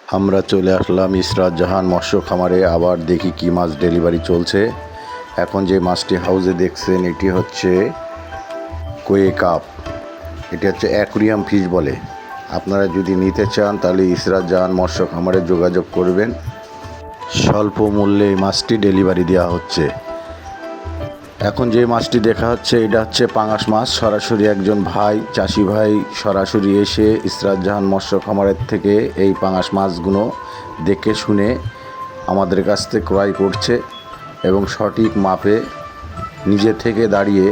আমরা চলে আসলাম ইসরাত জাহান মৎস্য খামারে। আবার দেখি কি মাছ ডেলিভারি চলছে। এখন যে মাছটি হাউসে দেখছেন এটি হচ্ছে কোয়ে কাপ। এটি হচ্ছে অ্যাকুরিয়াম ফিশ বলে। আপনারা যদি নিতে চান তাহলে ইসরাত জাহান মৎস্য খামারে যোগাযোগ করবেন। স্বল্প মূল্যে এই মাছটি ডেলিভারি দেওয়া হচ্ছে। এখন যে মাছটি দেখা হচ্ছে এটা হচ্ছে পাঙাশ মাছ। সরাসরি একজন ভাই, চাষি ভাই সরাসরি এসে ইসরাত জাহান মৎস্য খামারের থেকে এই পাঙাশ মাছগুলো দেখে শুনে আমাদের কাছ থেকে ক্রয় করছে এবং সঠিক মাপে নিজে থেকে দাঁড়িয়ে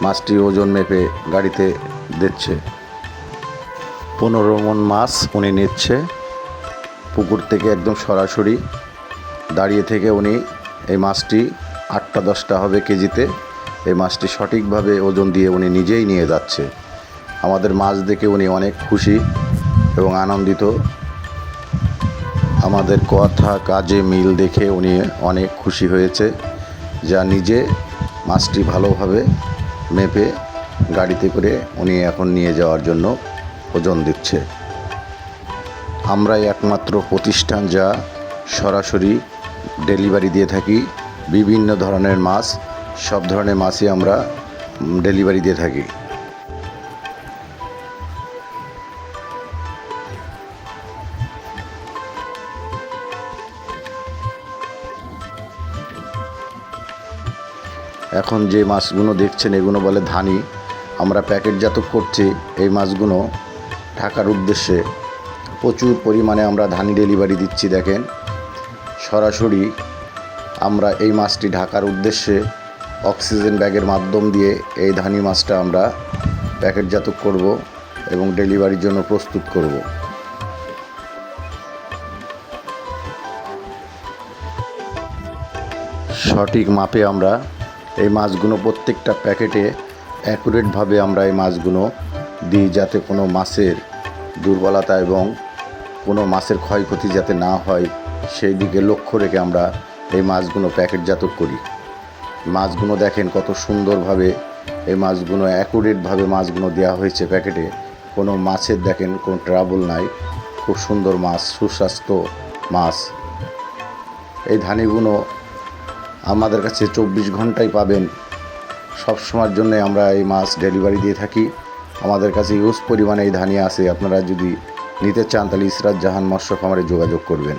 মাছটি ওজন মেপে গাড়িতে দিচ্ছে। 15 মণ মাছ উনি নিচ্ছে পুকুর থেকে, একদম সরাসরি দাঁড়িয়ে থেকে উনি এই মাছটি 8-10টা হবে কেজিতে। এই মাছটি সঠিকভাবে ওজন দিয়ে উনি নিজেই নিয়ে যাচ্ছে। আমাদের মাছ দেখে উনি অনেক খুশি এবং আনন্দিত। আমাদের কথা কাজে মিল দেখে উনি অনেক খুশি হয়েছে, যা নিজে মাছটি ভালোভাবে মেপে গাড়িতে করে উনি এখন নিয়ে যাওয়ার জন্য ওজন দিচ্ছে। আমরাই একমাত্র প্রতিষ্ঠান যা সরাসরি ডেলিভারি দিয়ে থাকি। বিভিন্ন ধরনের মাছ, সব ধরনের মাছই আমরা ডেলিভারি দিয়ে থাকি। এখন যে মাছগুলো দেখছেন এগুলো বলে ধানি। আমরা প্যাকেটজাত করছি এই মাছগুলো ঢাকার উদ্দেশ্যে। প্রচুর পরিমাণে আমরা ধানি ডেলিভারি দিচ্ছি। দেখেন, সরাসরি আমরা এই মাছটি ঢাকার উদ্দেশ্যে অক্সিজেন ব্যাগের মাধ্যম দিয়ে এই ধানি মাছটা আমরা প্যাকেটজাত করব এবং ডেলিভারির জন্য প্রস্তুত করব। সঠিক মাপে আমরা এই মাছগুলো প্রত্যেকটা প্যাকেটে অ্যাকুরেটভাবে আমরা এই মাছগুলো দিই, যাতে কোনো মাছের দুর্বলতা এবং কোনো মাছের ক্ষয়ক্ষতি যাতে না হয় সেই দিকে লক্ষ্য রেখে আমরা এই মাছগুলো প্যাকেটজাত করি। মাছগুলো দেখেন কত সুন্দরভাবে এই মাছগুলো অ্যাকুরেটভাবে মাছগুলো দেওয়া হয়েছে প্যাকেটে। কোনো মাছের দেখেন কোনো ট্রাবল নাই। খুব সুন্দর মাছ, সুস্বাস্থ্য মাছ। এই ধানিগুলো আমাদের কাছে 24 ঘন্টায় পাবেন। সব সময়ের জন্য আমরা এই মাছ ডেলিভারি দিয়ে থাকি। আমাদের কাছে ইউজ পরিমাণে এই ধানি আছে। আপনারা যদি নিতে চান তাহলে ইসরাত জাহান মৎস্য খামারে যোগাযোগ করবেন।